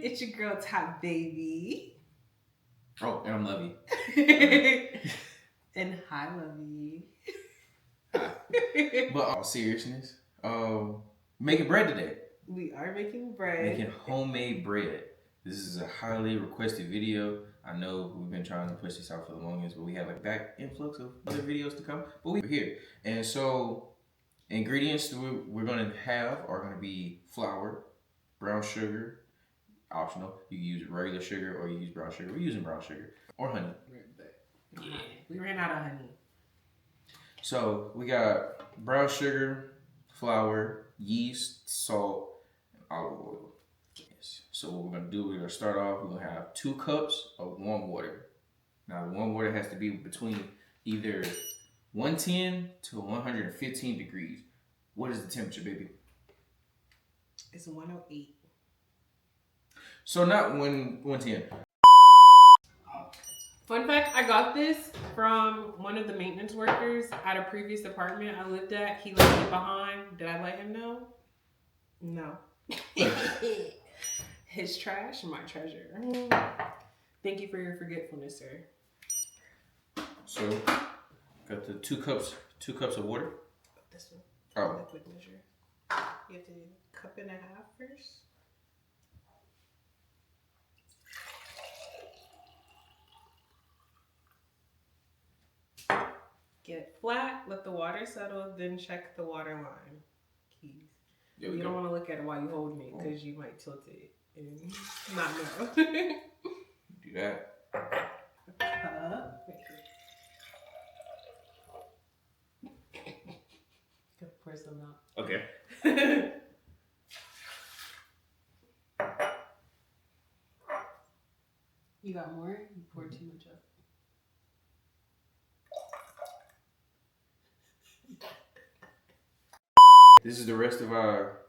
It's your girl, Top Baby. Oh, and I'm Lovey. And hi, Lovey. But all seriousness, making bread today. We are making bread. Making homemade bread. This is a highly requested video. I know we've been trying to push this out for the longest, but we have a back influx of other videos to come. But we're here. And so, ingredients we're going to have are going to be flour, brown sugar, optional. You can use regular sugar or you use brown sugar. We're using brown sugar. Or honey. Yeah. We ran out of honey. So, we got brown sugar, flour, yeast, salt, and olive oil. Yes. So what we're going to do, we're going to start off, we're going to have 2 cups of warm water. Now, the warm water has to be between either 110 to 115 degrees. What is the temperature, baby? It's 108. So not 110. Fun fact, I got this from one of the maintenance workers at a previous apartment I lived at. He left me behind. Did I let him know? No. His trash, my treasure. Thank you for your forgetfulness, sir. So, got the 2 cups of water. This one. Oh. Liquid measure. You have to do a cup and a half first. Get it flat, let the water settle, then check the water line. Keys. You don't want to look at it while you're holding it because you might tilt it and not know. Do that. Gotta pour some out. Okay. You got more? You poured too much up. This is the rest of our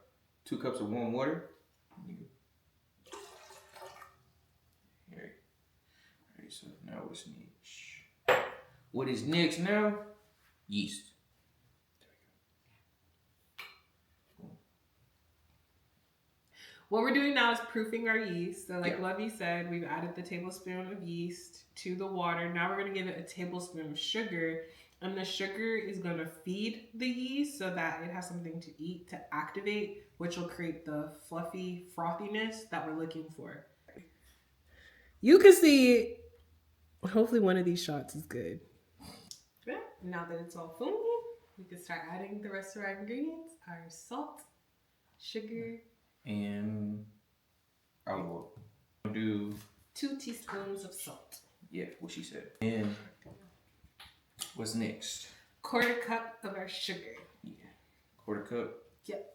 2 cups of warm water. Alright, so now what's next? What is next now? Yeast. What we're doing now is proofing our yeast. So like Lovey said, we've added the tablespoon of yeast to the water. Now we're going to give it a tablespoon of sugar. And the sugar is going to feed the yeast so that it has something to eat to activate, which will create the fluffy frothiness that we're looking for. You can see, hopefully one of these shots is good. Yeah. Now that it's all foamy, we can start adding the rest of our ingredients. Our salt, sugar, and olive oil. I'll do 2 teaspoons of salt. Yeah, what she said. And what's next? 1/4 cup of our sugar. Yeah. 1/4 cup? Yep.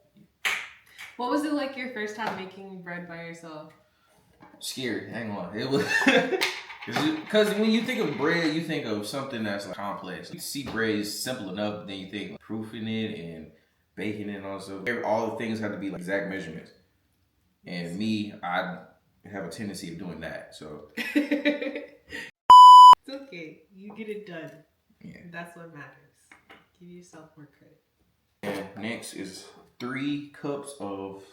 What was it like your first time making bread by yourself? Scary, hang on. It was because when you think of bread, you think of something that's like complex. You see bread is simple enough, but then you think like proofing it and baking it and also. All the things have to be like exact measurements. And me, I have a tendency of doing that. So it's okay. You get it done. Yeah. That's what matters. Give yourself more credit. And next is 3 cups of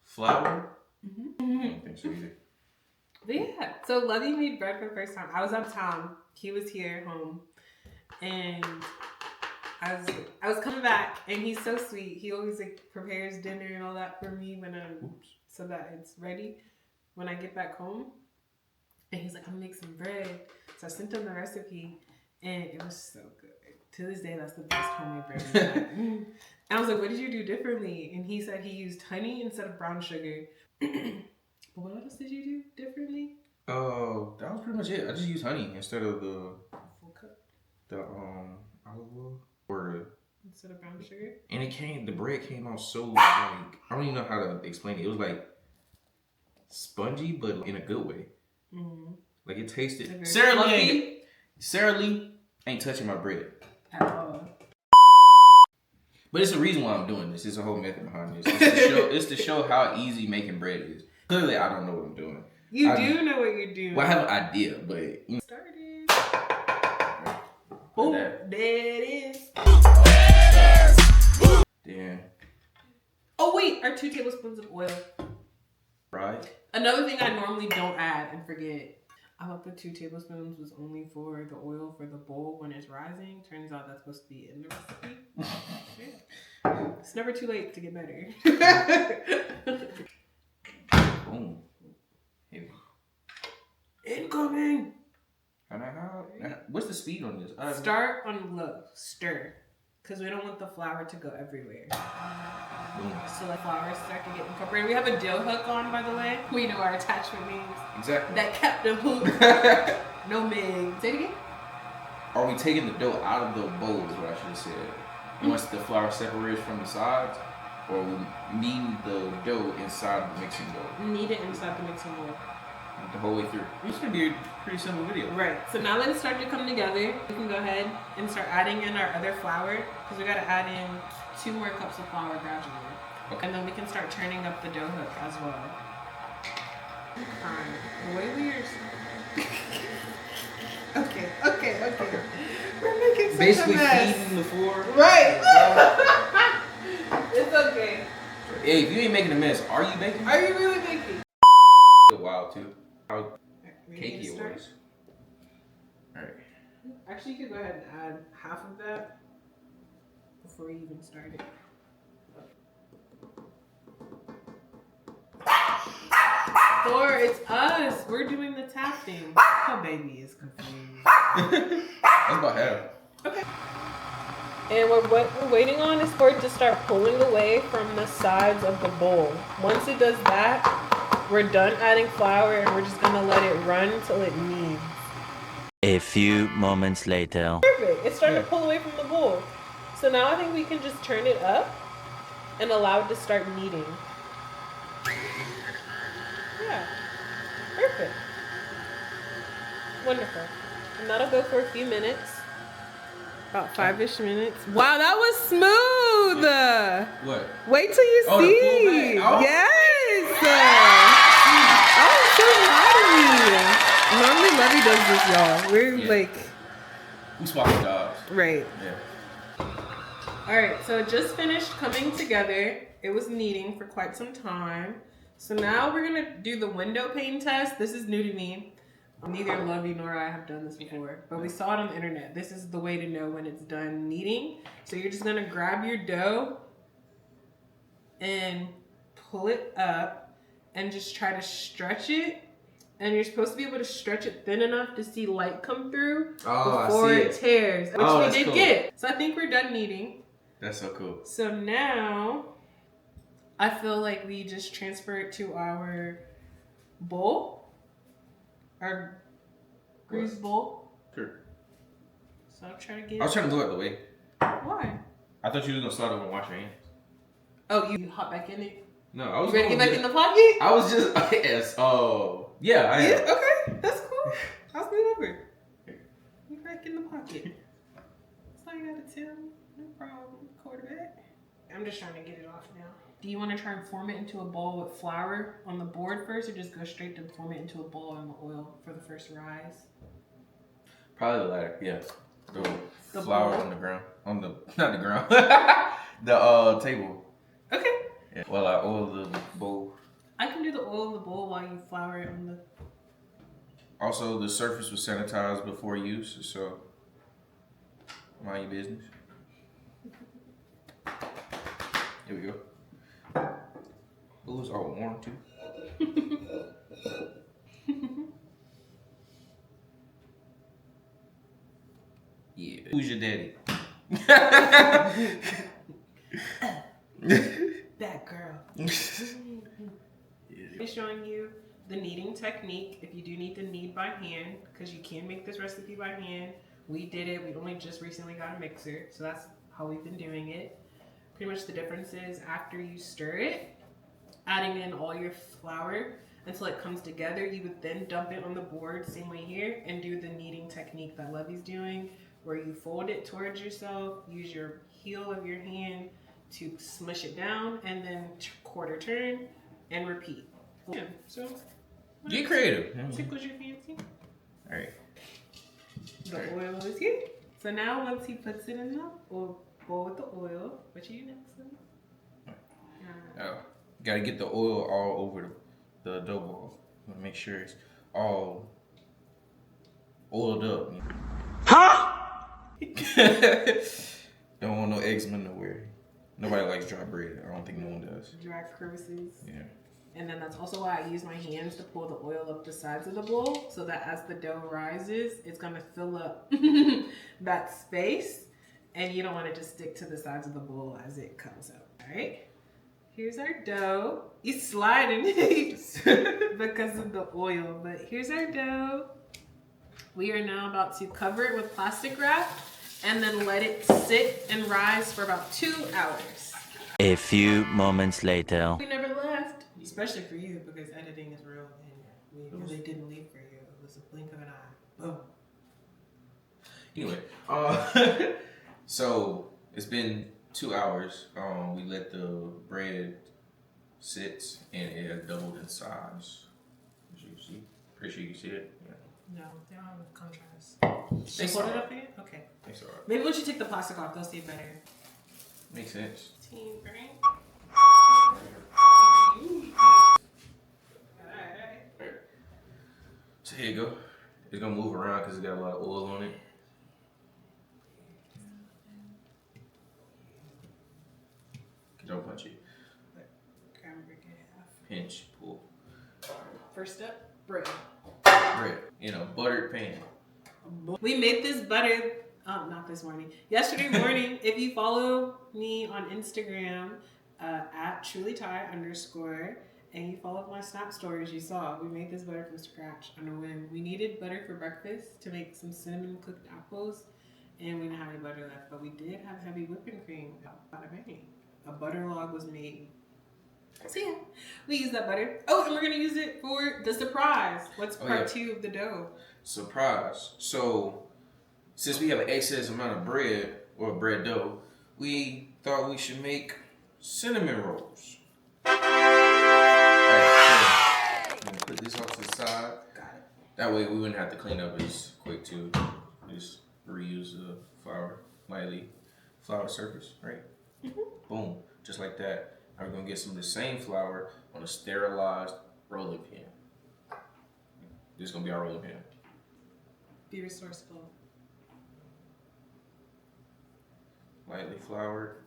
flour. I don't think so either. But yeah, so Lovey made bread for the first time. I was out of town. He was here home. And I was coming back, and he's so sweet. He always like prepares dinner and all that for me when so that it's ready when I get back home. And he's like, I'm gonna make some bread. So I sent him the recipe, and it was so good. To this day, that's the best homemade bread we've had. And I was like, what did you do differently? And he said he used honey instead of brown sugar. But what else did you do differently? Oh, that was pretty much it. I just used honey instead of the full cup. The olive oil or instead of brown sugar. And the bread came out so like I don't even know how to explain it. It was like spongy, but in a good way. Like it tasted. Like Sarah Lee ain't touching my bread at all. But it's the reason why I'm doing this. It's a whole method behind this. It's to show how easy making bread is. Clearly, I don't know what I'm doing. You do know what you're doing. Well, I have an idea, but started. Boom, there it is. Damn. Oh wait, our 2 tablespoons of oil. Right. Another thing I normally don't add and forget. I thought the 2 tablespoons was only for the oil for the bowl when it's rising. Turns out that's supposed to be in the recipe. Yeah. It's never too late to get better. Boom. Heavy. Incoming! What's the speed on this? Start on low. Stir. Because we don't want the flour to go everywhere. Boom. So the flour start to get incorporated. We have a dough hook on, by the way. We know our attachment names. Exactly. That kept the hook. No Meg. Say it again. Are we taking the dough out of the bowl is what I should have said. Once the flour separates from the sides, or we kneading the dough inside the mixing bowl? Knead it inside the mixing bowl. The whole way through. It's gonna be a pretty simple video. Right. So now that it started to come together, we can go ahead and start adding in our other flour, because we gotta add in 2 more cups of flour gradually. Okay. And then we can start turning up the dough hook as well. The way we are. Okay. We're making such Basically a mess. feeding the floor. Right. It's okay. Hey, if you ain't making a mess, are you baking? Are you really baking? Wild too. How cakey it Start? was. Alright. Actually, you could go ahead and add half of that before you even start it. Thor, it's us. We're doing the tapping. Oh, baby is confused. That's about half. Okay. And what we're waiting on is for it to start pulling away from the sides of the bowl. Once it does that, we're done adding flour and we're just gonna let it run till it kneads. A few moments later. Perfect. It's starting to pull away from the bowl. So now I think we can just turn it up and allow it to start kneading. Yeah. Perfect. Wonderful. And that'll go for a few minutes. About 5-ish minutes. Wow, that was smooth. What? Wait till you Oh, the see. pullback. Oh. Yes. I'm so proud of you. Normally Lovey does this, y'all. We're like. We swapping jobs. Right. Yeah. All right, so it just finished coming together. It was kneading for quite some time. So now we're gonna do the window pane test. This is new to me. Neither Lovey nor I have done this before, but we saw it on the internet. This is the way to know when it's done kneading. So you're just gonna grab your dough and pull it up and just try to stretch it. And you're supposed to be able to stretch it thin enough to see light come through before it tears, which we did get. So I think we're done kneading. That's so cool. So now I feel like we just transfer it to our bowl. Our grease bowl. Sure. So I'm trying to get. I was trying to go out the way. Why? I thought you was gonna start over and wash your hands. Oh, you hop back in it. No, I was. You ready to get back in the pocket? I was just yes. Oh, yeah. I am. Yeah. Okay, that's cool. I'll scoot over. You back in the pocket. That's all you gotta tell me. No problem, quarterback. I'm just trying to get it off now. Do you want to try and form it into a ball with flour on the board first, or just go straight to form it into a ball in the oil for the first rise? Probably the latter. Yeah. The flour bowl? on the ground. On the not the ground. The table. Okay. Yeah. Well, I oil the bowl. I can do the oil in the bowl while you flour it on the. Also, the surface was sanitized before use, so mind your business. Here we go. Ooh, it's all warm too. Yeah. Who's your daddy? Bad girl. I'm showing you the kneading technique. If you do need to knead by hand, because you can make this recipe by hand. We did it. We only just recently got a mixer, so that's how we've been doing it. Pretty much the difference is after you stir it, adding in all your flour until it comes together, you would then dump it on the board, same way here, and do the kneading technique that Lovey's doing, where you fold it towards yourself, use your heel of your hand to smush it down, and then quarter turn and repeat. Yeah, so Get creative. tickles your fancy. All right. The oil is here. So now once he puts it in the bowl with the oil, what you do next? Oh, gotta get the oil all over the dough ball. I'm gonna make sure it's all oiled up. Don't want no eczema nowhere. Nobody likes dry bread. I don't think no one does. Dry crevices. Yeah. And then that's also why I use my hands to pull the oil up the sides of the bowl, so that as the dough rises, it's gonna fill up that space, and you don't want it to stick to the sides of the bowl as it comes up. All right. Here's our dough. It's sliding because of the oil, but here's our dough. We are now about to cover it with plastic wrap and then let it sit and rise for about 2 hours. A few moments later. We never left, especially for you because editing is real and we really didn't leave for you. It was a blink of an eye. Boom. Anyway, so it's been 2 hours. We let the bread sit and it has doubled in size. As you can see, pretty sure you can see it. Yeah. No, they don't have a contrast. They Hold it saw up here? Okay. They saw it. Maybe we should take the plastic off. They'll see it better. Makes sense. Team brain. So here you go. It's gonna move around because it's got a lot of oil on it. Don't punch it. Pinch, pull. First step, bread. Bread in a buttered pan. We made this butter, not this morning, yesterday morning. If you follow me on Instagram, at @trulythai_, and you followed my Snap stories, you saw we made this butter from scratch on a whim. We needed butter for breakfast to make some cinnamon cooked apples, and we didn't have any butter left, but we did have heavy whipping cream. Bada bang. A butter log was made. So yeah, we use that butter. Oh, and we're gonna use it for the surprise. What's part 2 of the dough? Surprise. So, since we have an excess amount of bread or bread dough, we thought we should make cinnamon rolls. Alright, so I'm gonna put this off to the side. Got it. That way we wouldn't have to clean up as quick too. Just reuse the flour, lightly flour surface, right? Boom, just like that. Now we're gonna get some of the same flour on a sterilized rolling pin. This is gonna be our rolling pin. Be resourceful. Lightly floured.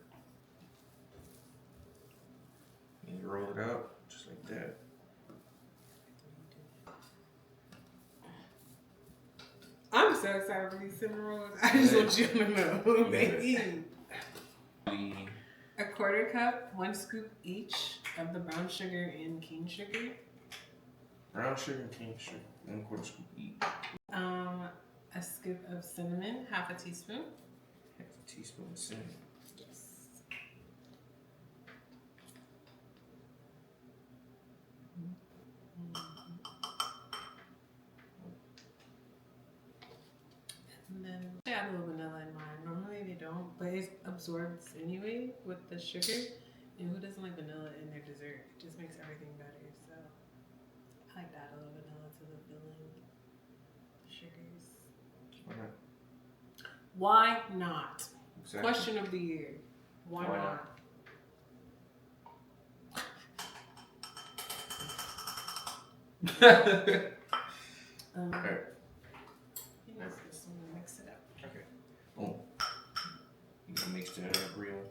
And you roll it out just like that. I'm so excited for these cinnamon rolls. I just want you to know, baby. A 1/4 cup, 1 scoop each of the brown sugar and cane sugar. Brown sugar and cane sugar, 1/4 scoop each. A scoop of cinnamon, 1/2 teaspoon. 1/2 teaspoon of cinnamon. Yes. And then I add a little vanilla in mine. Normally they don't, but it absorbs anyway with the sugar. And who doesn't like vanilla in their dessert? It just makes everything better. So I like to add a little vanilla to the filling. Sugars. Why not? Why not? Exactly. Question of the year. Why not? Alright. Just mix it up. Okay. Boom. You can mix that up real.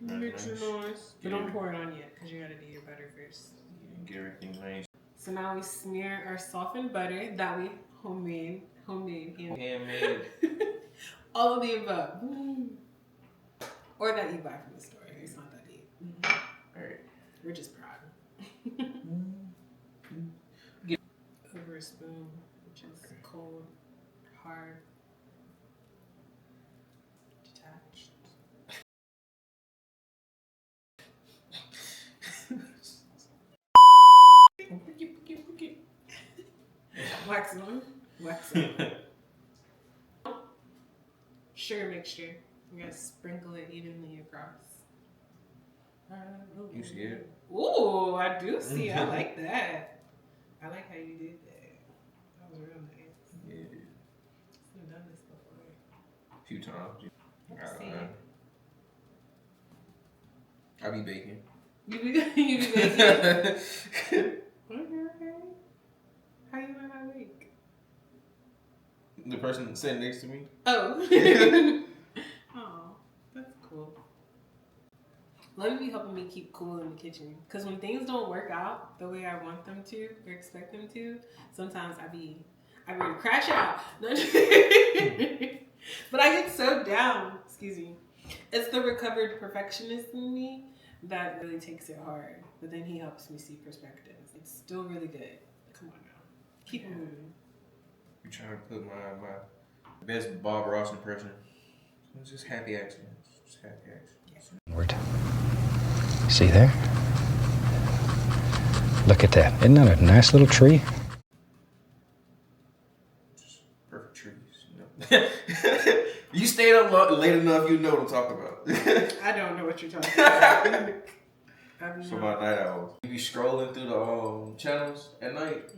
Mix it nice. But Yeah. don't pour it on yet because you gotta do your butter first. Yeah, get everything nice. So now we smear our softened butter that we handmade. Handmade. All of the above. Or that you buy from the store. It's not that deep. Alright. We're just proud. Over a spoon, which is cold, hard, detached. Wax on, wax on. Sugar mixture. You gotta sprinkle it evenly across. You see it? Ooh, I do see it. I like that. I like how you did that. That was real nice. Yeah. I've done this before. A few times. Let's see. I be baking. You be baking? Okay. person sitting next to me. Oh. Oh, that's cool. Let me be helping me keep cool in the kitchen. Because when things don't work out the way I want them to or expect them to, sometimes I be ready to crash out. But I get so down. Excuse me. It's the recovered perfectionist in me that really takes it hard. But then he helps me see perspectives. It's still really good. Come on now. Keep it moving. You trying to put my best Bob Ross impression. It's just happy accidents. Just happy accidents. Word. See there? Look at that. Isn't that a nice little tree? Just perfect trees, you know. You stayed up late enough, you know what I'm talking about. I don't know what you're talking about. So my night owls. You be scrolling through the channels at night,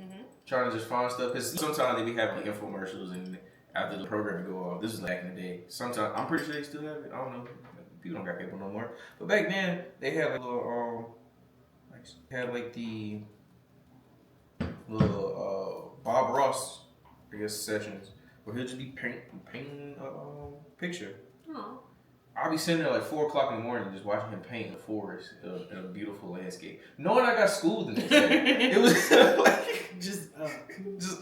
trying to just find stuff. Because sometimes they be having like infomercials and after the program go off. This is back in the day. Sometimes I'm pretty sure they still have it. I don't know. People don't got cable no more. But back then they had like little little Bob Ross, I guess, sessions where he'll just be painting a picture. Oh. I'll be sitting there like 4 o'clock in the morning just watching him paint a forest in a beautiful landscape. Knowing I got schooled the next day. It was like just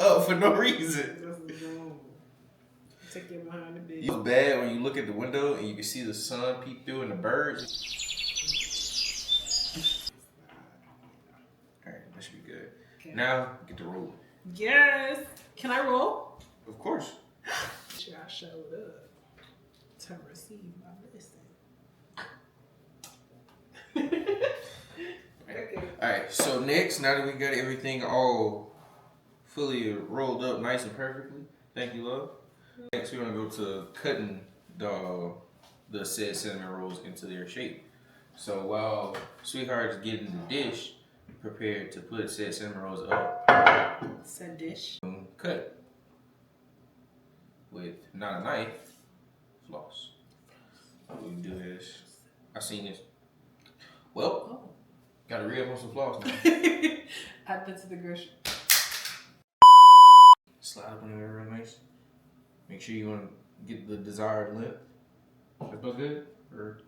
up for no reason. Take it behind the bed. It's bad when you look at the window and you can see the sun peek through and the birds. Alright, that should be good. Okay. Now, get to rolling. Yes. Can I roll? Of course. Sure, I showed up to receive my blessing. Okay. Alright, so next, now that we got everything all fully rolled up nice and perfectly, thank you, love. Next, we're gonna go to cutting the said cinnamon rolls into their shape. So while Sweetheart is getting the dish prepared to put said cinnamon rolls up, said dish, cut with not a knife, floss. What we do is, I seen this. Well, gotta re up on some floss now. Add that to the grocery. Slide up in there real nice. Make sure you want to get the desired length. That feel good? Or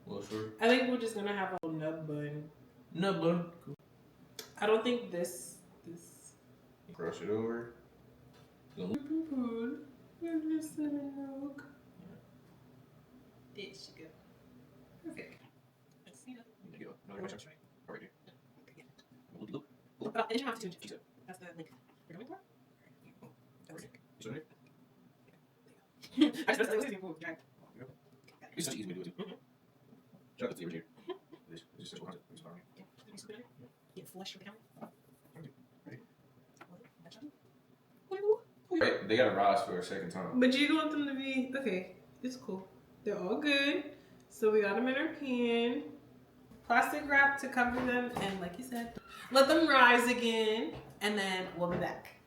a little short? I think we're just gonna have a nub bun. Nub bun. Cool. I don't think this. Brush it over. Cinnamon milk. There you go. Perfect. Let's see that. There you go. No, right there. And you have to change it. That's the link. We're going for it? Is it? I just listening to right. It's such an easy way to do it too. Shout out to the originator. This is such a concept. It's fine. Yeah, flush your camera. Right, they gotta rise for a second time. But you want them to be okay. It's cool. They're all good. So we got them in our pan. Plastic wrap to cover them, and like you said, let them rise again, and then we'll be back.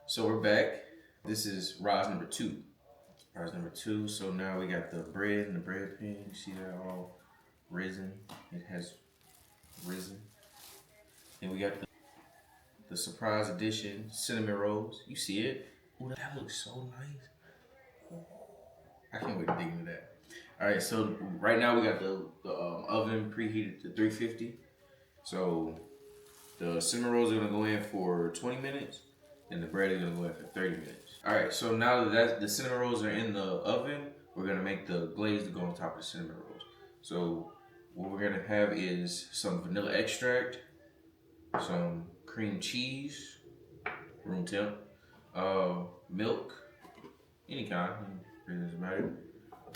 So we're back. This is rise number 2. Rise number 2. So now we got the bread in the bread pan. You see that all risen? It has risen. And we got the surprise edition cinnamon rolls. You see it? Ooh, that looks so nice. I can't wait to dig into that. All right, so right now we got the oven preheated to 350. So the cinnamon rolls are gonna go in for 20 minutes, and the bread is gonna go in for 30 minutes. All right, so now that the cinnamon rolls are in the oven, we're gonna make the glaze to go on top of the cinnamon rolls. So what we're gonna have is some vanilla extract, some cream cheese, room temp, milk, any kind, it doesn't matter.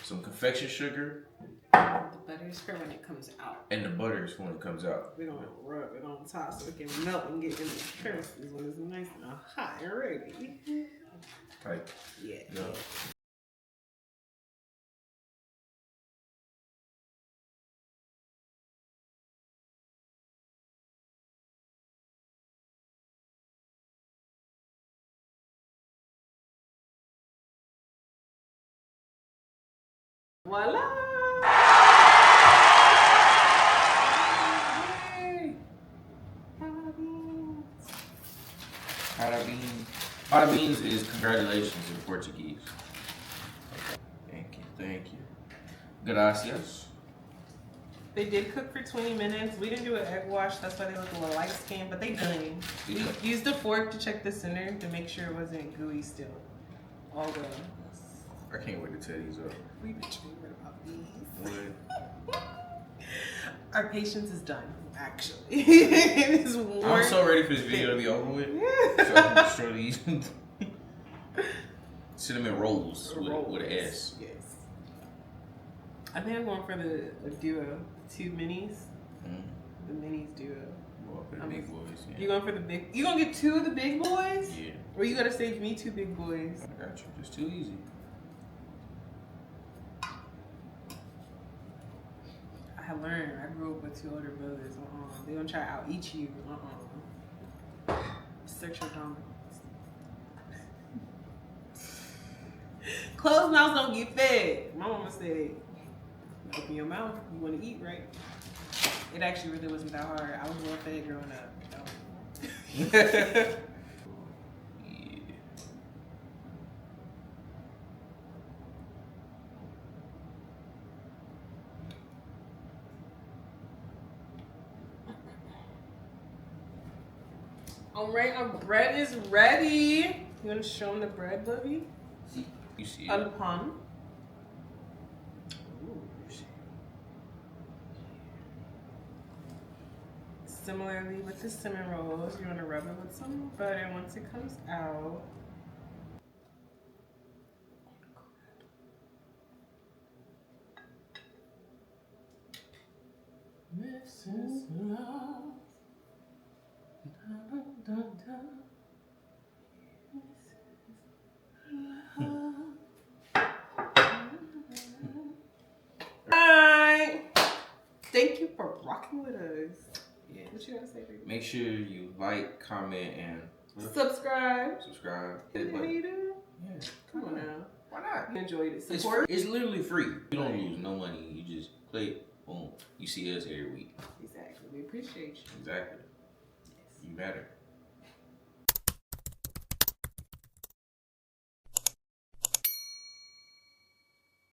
Some confection sugar. The butter is for when it comes out. And the butter is when it comes out. We're gonna rub it on top so it can melt and get in the crevices when it's nice and hot and ready. Like, Yeah. Voila! Parabéns. Parabéns is congratulations in Portuguese. Thank you, thank you. Gracias. They did cook for 20 minutes. We didn't do an egg wash, that's why they look a little light skinned, but they done. We used a fork to check the center to make sure it wasn't gooey still. All well. I can't wait to tear these up. We been dreaming about these. What? Our patience is done, actually. It is warm. I'm so ready for this video to be over with. So I can destroy these. Cinnamon rolls with an S. Yes. I think I'm going for the duo, 2 minis. Mm. The minis duo. Well, for the big boys. Yeah. You going for the big? You gonna get 2 of the big boys? Yeah. Or you gotta save me 2 big boys? I got you. It's too easy. I learned. I grew up with 2 older brothers. They gonna try to out eat you. Search your dominance. Closed mouths don't get fed. My mama said, open your mouth. You want to eat, right? It actually really wasn't that hard. I was well fed growing up. Yeah. All right, our bread is ready. You want to show them the bread, Lovey? You see it? On the pan. Similarly with the cinnamon rolls, you want to rub it with some butter once it comes out. This is love. Dun, dun, dun. This is love. Alright. Thank you for rocking with us. Yeah. What you gotta say, baby? Make sure you like, comment, and Subscribe. subscribe. Yeah, Hit the button. you do. Yeah. Come on now. Why not? You enjoyed it. It's, Support. it's literally free. You don't lose no money. You just click, boom. You see us every week. Exactly. We appreciate you. Exactly. Yes. You better.